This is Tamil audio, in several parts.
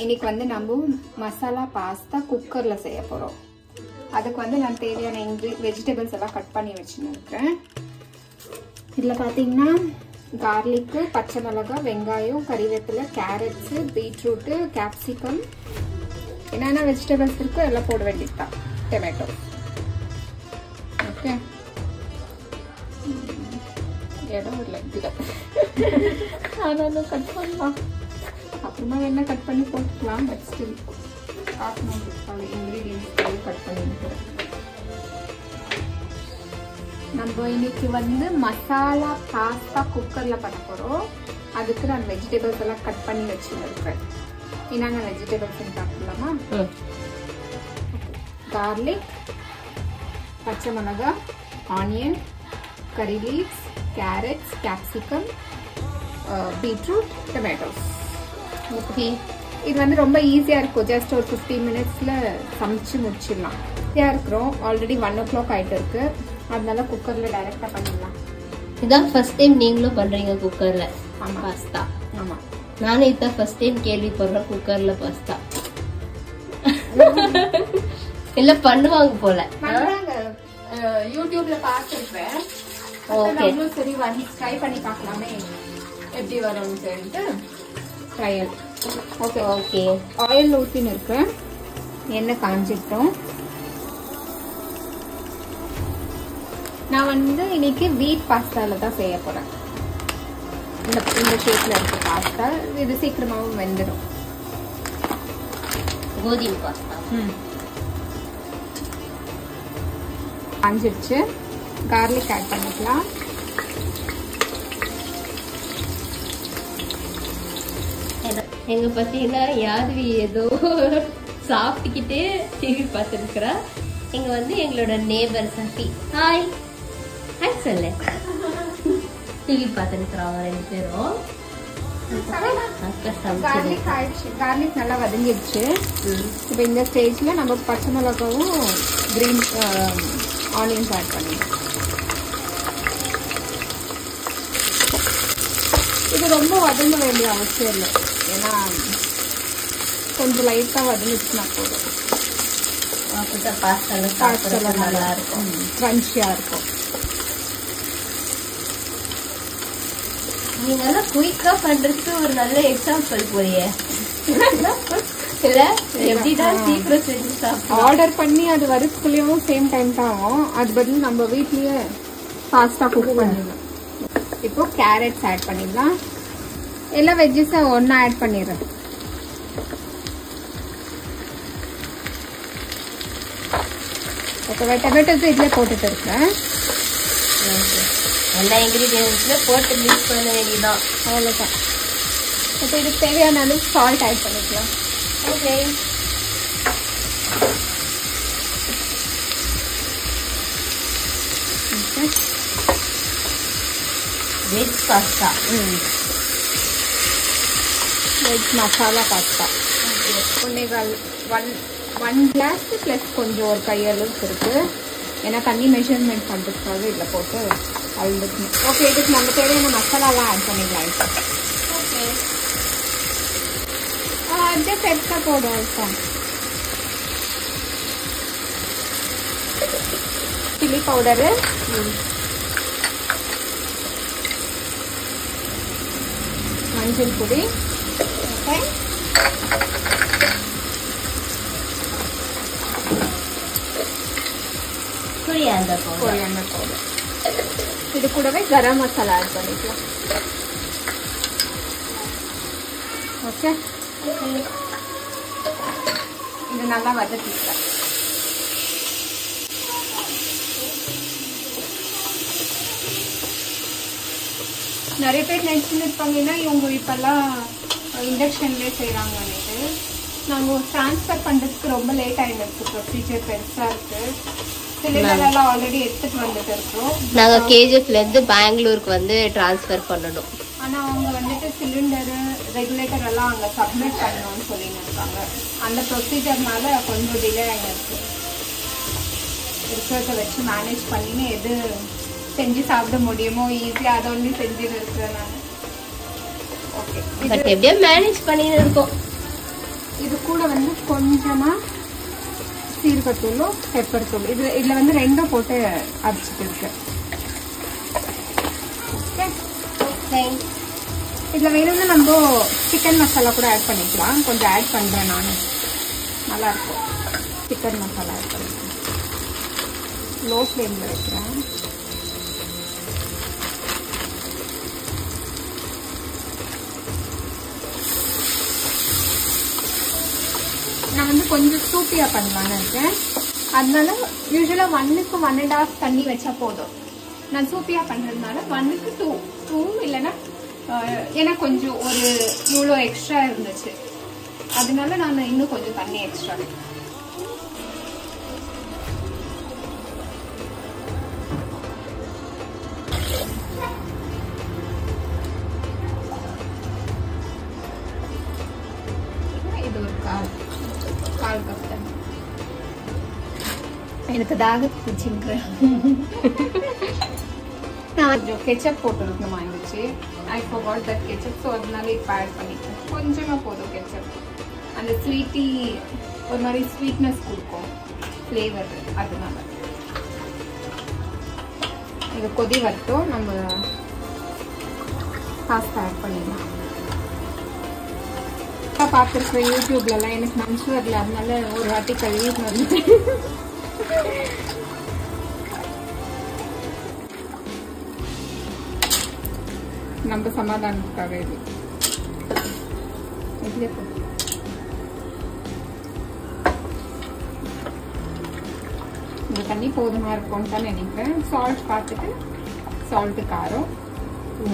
இன்னைக்கு வந்து நம்ம மசாலா பாஸ்தா குக்கர்ல செய்ய போறோம். அதுக்கு வந்து நான் தேவையான வெஜிடபிள்ஸ் எல்லாம் கட் பண்ணி வச்சுருக்கேன். இதுல பாத்தீங்கன்னா garlic, பச்சை மிளகாய், வெங்காயம், கறிவேப்பிலை, கேரட்ஸ், பீட்ரூட், கேப்சிகம், என்னென்ன வெஜிடபிள்ஸ் இருக்கோ எல்லாம் போட வேண்டியதுதான். டொமேட்டோ. ஓகே, இடம் இல்லை இதுல, அதெல்லாம் கட் பண்ணலாம். அப்புறமா என்ன கட் பண்ணி போட்டுக்கலாம். பட் ஸ்டில் இன்கிரீடியன்ஸ் கட் பண்ணிக்கிறேன். நம்ம இன்னைக்கு வந்து மசாலா பாஸ்தா குக்கர்ல பண்ண போறோம். அதுக்கு நான் வெஜிடபிள்ஸ் எல்லாம் கட் பண்ணி வச்சுருக்கேன். என்னென்ன வெஜிடபிள்ஸ் பார்க்கலாமா? garlic, பச்சை மிளகாய், ஆனியன், கறி leaves, carrots, capsicum, beetroot, tomatoes. Okay, இது வந்து ரொம்ப ஈஸியா இருக்கும். ஜஸ்ட் ஒரு 15 மினிட்ஸ்ல சமைச்சு முடிச்சிடலாம். ஈஸியா இருக்கிறோம். ஆல்ரெடி 1 o'clock ஆயிட்டு இருக்கு. அதனால குக்கர்ல டைரக்டா பண்ணிடலாம். இதான் ஃபர்ஸ்ட் டைம் நீங்களும் பண்றீங்க குக்கர்ல பாஸ்தா? ஆமா, நானே இதான் ஃபர்ஸ்ட் டைம் கேள்விப்படுறேன் குக்கர்ல பாஸ்தா. இல்ல பண்ணுவாங்க போல, யூடியூப்ல பாத்துருக்கேன். சரி ட்ரை பண்ணி பார்க்கலாமே எப்படி வரும்னு சொல்லிட்டு ட்ரையல். ஓகே ஓகே, ஆயில் ஊற்றின்னு இருக்கு. எண்ணெய் காஞ்சிட்டோம். நான் வந்து இன்னைக்கு வீட் பாஸ்தால தான் செய்ய போறேன். இந்த ஷேப்ல இருக்க பாஸ்தா. இது சீக்கிரமாவும் வெந்துடும். கோதுமை பாஸ்தா. காஞ்சிடுச்சு. கார்லிக் ஆட் பண்ணிக்கலாம். எங்க பாத்தீங்கன்னா யாதவி ஏதோ சாப்பிட்டுக்கிட்டே டிவி பார்த்துருக்கிறா. இங்க வந்து எங்களோட நேபர் சஃபி. ஹாய் ஹாய் சொல்லு. டிவி பார்த்துருக்குறாங்க 2 பேரும். கார்லிக் நல்லா வதங்கிடுச்சு. இப்போ இந்த ஸ்டேஜ்ல நம்ம பச்சை மிளகாவும் கிரீன் ஆனியன்ஸ் ஆட் பண்ணிடுவோம். இது ரொம்ப வதங்க வேண்டிய அவசியம் இல்லை. ஏன்னா கொஞ்சம் லைட்டா வதங்கிச்சுன்னா போதும். பாஸ்தா நல்லா இருக்கும், கிரன்ச்சியா இருக்கும். நீங்க நல்லா குயிக்கா பண்றதுக்கு ஒரு நல்ல எக்ஸாம்பிள் போறியே. இல்ல எப்படிதான் சீக்கிரம் செஞ்சு சாப்பிடலாம். ஆர்டர் பண்ணி அது வரதுக்குள்ளேயும் சேம் டைம் தான் ஆகும். அது பதில் நம்ம வீட்லயே பாஸ்தா குக் பண்ணிடலாம். இப்போ கேரட்ஸ் ஆட் பண்ணிடலாம். எல்லா வெஜ்ஜஸும் ஒன்னா ஆட் பண்ணிடுறேன். ஓகே, டொமேட்டோஸ் இதுல போட்டுட்டு இருக்கேன். எல்லா இன்கிரீடியன்ஸ்ல போட்டு மிக்ஸ் பண்ண வேண்டியதான், அவ்வளோதான். இப்போ இதுக்கு தேவையான அளவு சால்ட் ஆட் பண்ணிக்கலாம். Okay, veg pasta, veg masala pasta. 1 glass plus கொஞ்சம் ஒரு கையளவுக்கு இருக்கு. ஏன்னா தண்ணி மெஷர்மெண்ட் பண்ணுறதுக்காக இதில் போட்டு அழுதுக்கணும். ஓகே, இதுக்கு நம்ம தேவையான மசாலாலாம் ஆட் பண்ணிக்கலாம். ஓகே, அப்படியே பெருசாக போடும். அதுதான் சில்லி பவுடரு, மஞ்சள் பொடி, ஓகே, கொரியாண்டர் பவுடர். இது கூடவே கரம் மசாலா ஆட் பண்ணிக்கலாம். ஓகே, இது நல்லா வதக்கிக்கலாம். நிறைய பேர் நினைச்சுன்னு இருப்பாங்கன்னா இவங்க இப்பெல்லாம் இண்டக்ஷன்லேயே செய்கிறாங்கன்னுட்டு. நாங்கள் ட்ரான்ஸ்ஃபர் பண்ணுறதுக்கு ரொம்ப லேட் ஆகிடுச்சு. ப்ரொசீஜர் பெருசாக இருக்குது. சிலிண்டர் எல்லாம் ஆல்ரெடி எடுத்துட்டு வந்துட்டு இருக்கோம். நாங்க கேஜிஎஃப்ல இருந்து பெங்களூருக்கு வந்து டிரான்ஸ்ஃபர் பண்ணணும். ஆனா அவங்க வந்துட்டு சிலிண்டர் ரெகுலேட்டர் எல்லாம் அங்க சப்மிட் பண்ணணும்னு சொல்லிட்டு இருக்காங்க. அந்த ப்ரொசீஜர்னால கொஞ்சம் டிலே ஆகிடுச்சு. இருக்கிறத வச்சு மேனேஜ் பண்ணி எது செஞ்சு சாப்பிட முடியுமோ ஈஸியா அதை ஒண்ணு செஞ்சுட்டு இருக்கிறேன் நான். ஓகே, பட் எப்படியோ மேனேஜ் பண்ணிட்டு இருக்கோம். இது கூட வந்து கொஞ்சமா சீரகத்தூளும் பெப்பர் தூள் இதுல வந்து ரெண்டும் போட்டு அரைச்சிட்டு இருக்கு. இதுல வேணும்னா நம்ம சிக்கன் மசாலா கூட ஆட் பண்ணிக்கலாம். கொஞ்சம் ஆட் பண்றேன் நானு, நல்லா இருக்கும். சிக்கன் மசாலா ஆட் பண்ணிக்கலாம். லோ ஃப்ளேம்ல வைக்கிறேன். நான் வந்து கொஞ்சம் சூப்பியா பண்ணலான்னு இருக்கேன். அதனால யூஸ்வலா 1க்கு 1.5 தண்ணி வச்சா போதும். நான் சூப்பியா பண்றதுனால 1க்கு 2 இல்லைன்னா ஏன்னா கொஞ்சம் ஒரு இவ்வளோ எக்ஸ்ட்ரா இருந்துச்சு, அதனால நான் இன்னும் கொஞ்சம் தண்ணி எக்ஸ்ட்ரா. இது ஒரு கால் கப் தண்ணி. எனக்கு தாகத்துக்கு வச்சுக்கிறேன். நான் கொஞ்சம் கெச்சப் போட்டுருக்கணும் வாங்கிச்சு. I forgot that ketchup, so அதனால இப்போ ஆட் பண்ணிட்டேன். கொஞ்சமாக போதும் கெச்சப். அந்த ஸ்வீட்டி ஒரு மாதிரி ஸ்வீட்னஸ் கொடுக்கும் ஃப்ளேவர், அதனால. இது கொதி வரட்டும், நம்ம பாஸ்தா ஆட் பண்ணிடலாம். பார்த்துருக்கேன் யூடியூப்லலாம், எனக்கு மனசு வரல, அதனால ஒரு வாட்டி கழுவிட்டு வந்துட்டேன். நம்ம சமாதானத்துக்காக இது இந்த தண்ணி போதுமா இருக்கும்னு தான் நினைக்கிறேன். சால்ட் பார்த்துட்டு, சால்ட்டு காரம்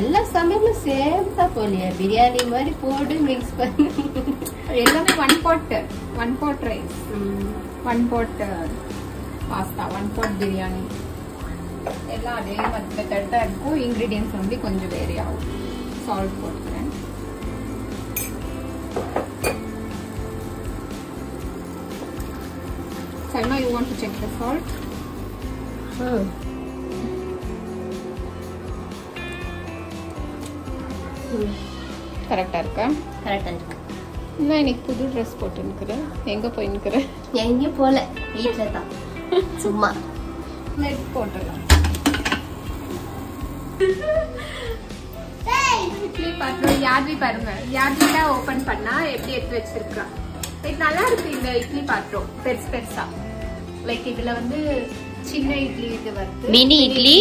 எல்லா சமையலும் சேம் தான் போலியா, பிரியாணி மாதிரி போட்டு மிக்ஸ் பண்ணி எல்லாமே 1 pot rice, 1 pot pasta, 1 pot biryani எல்லாம் அதே மெத்தடா இருக்கும். இன்கிரீடியன்ஸ் வந்து கொஞ்சம் வேரி ஆகும். சால்ட் போட்டுக்கிறேன். Salma, you want to check the salt? கரெக்டா இருக்கா? கரெக்டா இருக்கு. நான் இன்னைக்கு புது ட்ரெஸ் போட்டுருக்கிறேன். எங்க போயிருக்கிறேன்? எங்கேயும் போல, வீட்டுல தான் சும்மா. நெட் போட்டுடலாம். இட்லி பாத்திரம் யாத்வி பாருங்க, யாத்விக்கா ஓபன் பண்ணா எப்படி எடுத்து வச்சிருக்கா. இது நல்லா இருக்கு. இந்த இட்லி பாத்திரம் பெருசு பெருசா, லைக் இதுல வந்து சின்ன இட்லி இது வருது, மினி இட்லி,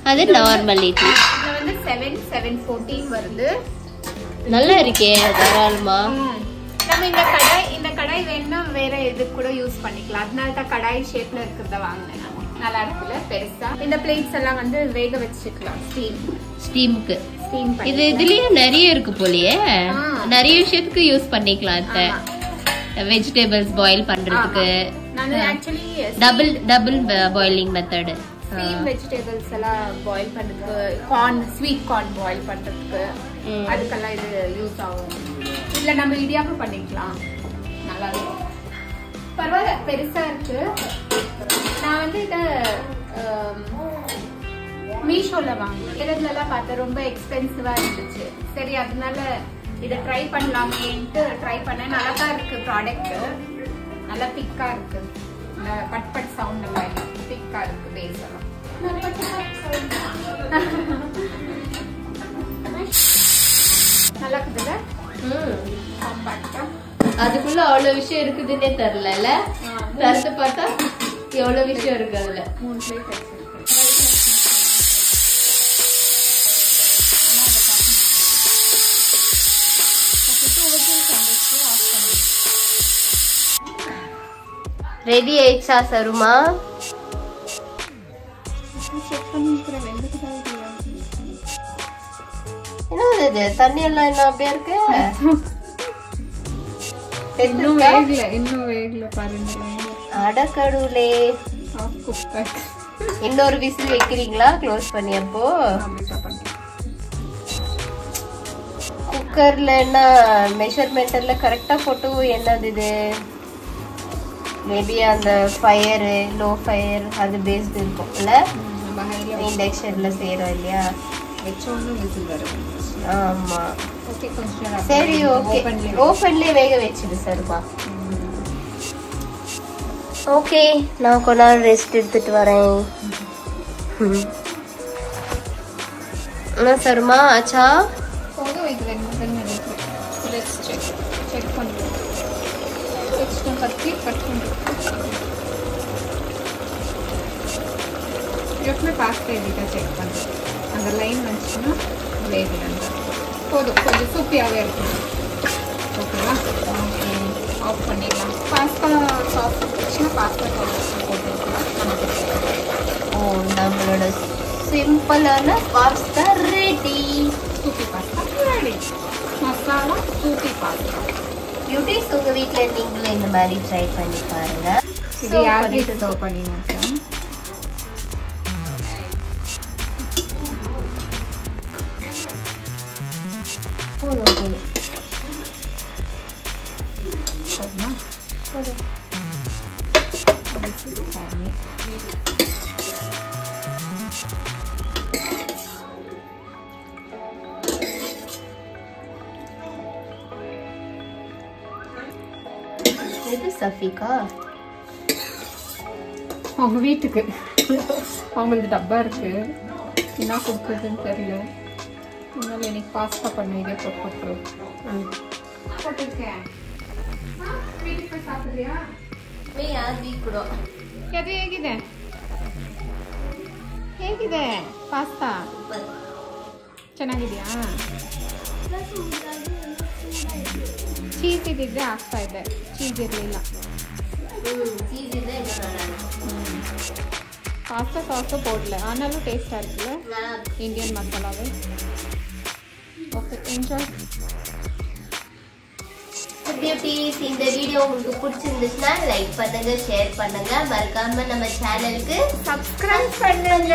அது நார்மல் இட்லி. இதுல வந்து 7/14 வருது. நல்லா இருக்கே, தாராளமா. நம்ம இந்த கடாய் வேணும்னா வேற இது கூட யூஸ் பண்ணிக்கலாம். அதனால தான் கடாய் ஷேப்ல இருக்கிறத வாங்கினேன். நல்லா இருக்குல்ல பெருசா. இந்த பிளேட்ஸ் எல்லாம் வந்து வேக வச்சுக்கலாம் ஸ்டீமுக்கு. இது இதுலயே நிறைய இருக்கு போலயே, நிறைய விஷயத்துக்கு யூஸ் பண்ணிக்கலாம். வெஜிடபிள்ஸ் பாயில் பண்றதுக்கு double boiling method. Steam vegetables எல்லாம் பாயில் பண்றதுக்கு, ஸ்வீட் கார்ன் பாயில் பண்றதுக்கு, அதுக்கெல்லாம் இது யூஸ் ஆகும். இல்ல நம்ம இடியாப்பம் பண்ணிக்கலாம். நல்லா இருக்கும். பரவாயில்ல, பெருசா இருக்கு. நான் வந்து இத மீஷோல வாங்கினேன். இடத்துலலாம் பார்த்தா ரொம்ப எக்ஸ்பென்சிவா இருந்துச்சு. சரி, அதனால இதை ட்ரை பண்ணலாமேன்ட்டு ட்ரை பண்ணேன். நல்லா தான் இருக்கு ப்ராடக்ட். நல்லா திக்கா இருக்கு. இந்த பட் சவுண்ட் எல்லாம் திக்கா இருக்கு. பேஸ் எல்லாம் நல்லா இருக்குதுல்ல. அதுக்குள்ள அவ்வளவு விஷயம் இருக்குதுன்னே தெரியல. திறந்து பார்த்தா எவ்வளவு விஷயம் இருக்கு. அதுல 3 பிளேட் வச்சிருக்கேன். ரெடி ஆயிடுச்சா சருமா? என்ன இது தண்ணி எல்லாம் என்ன அப்படியே இருக்கு? இன்னும் வேகல பாருங்க. அடக்கடவுளே, இன்னொரு விசில் வைக்கிறீங்களா? க்ளோஸ் பண்ணி. அப்போ குக்கர்ல என்ன மெஷர்மெண்ட்ல கரெக்டா போட்டு என்னது இது? மேபி அந்த ஃபயர் லோ ஃபயர் அது பேஸ்ட் இருக்கும் இல்ல? இண்டக்ஷன்ல செய்யறோம் இல்லையா? வச்சோன்னு விசில் வரும். ஆமா, ஓகே கொஞ்சம் சரி ஓகே ஓப்பன்லேயே வேக வச்சுடு சருமா. ஓகே நான் கொஞ்ச நாள் ரெஸ்ட் எடுத்துட்டு வரேன். சருமா ஆச்சா? போதும் இது 2 மினிட். லெட்ஸ் செக் பண்ணுவோம். கொஞ்சம் கத்தி கட் பண்ணுவோம். எப்பவுமே பாஸ்தா எடிட்டா செக் பண்ணுறேன். அந்த லைன் வந்துச்சுன்னா வேகலன்னு போதும். கொஞ்சம் சூப்பியாகவே இருக்கும். ஓகேவா? ஓகே ஆஃப் பண்ணிடலாம். பாஸ்தா சாஸ் இருந்துச்சுன்னா பாஸ்தா சாஸ் போட்டுருக்கலாம். ஓ நம்மளோட சிம்பிளான pasta ready. Soupy pasta ready. Masala soupy pasta. Beauties உங்கள் வீட்டில் நீங்களும் இந்த மாதிரி ட்ரை பண்ணி பாருங்க. இது யாருக்கு சர்வ் பண்ணினேன். இது சஃபிகா அவங்க வீட்டுக்கு அவங்களுக்கு டப்பா இருக்கு. என்ன கொடுக்குறதுன்னு தெரியல. அதனால எனக்கு பாஸ்தா பண்ண இதே போட்டுருக்கேன். வீட்டுக்கு போய் சாப்பிடுறியா? ಅದು ಹೇಗಿದೆ ಹೇಗಿದೆ ಪಾಸ್ತಾ? ಚೆನ್ನಾಗಿದೆಯಾ? ಚೀಸ್ ಇದ್ದಿದ್ರೆ ಆಗ್ತಾ ಇದೆ. ಚೀಸ್ ಇರಲಿಲ್ಲ. ಪಾಸ್ತಾ ಸಾಸು போடல. ஆனாலும் டேஸ்டா இருக்குல்ல இந்தியன் மசாலாவே. Okay enjoy. பியூட்டிஸ் இந்த வீடியோ உங்களுக்கு பிடிச்சிருந்துச்சுன்னா லைக் பண்ணுங்க, ஷேர் பண்ணுங்க, மறக்காம நம்ம சேனலுக்கு சப்ஸ்கிரைப் பண்ணுங்க.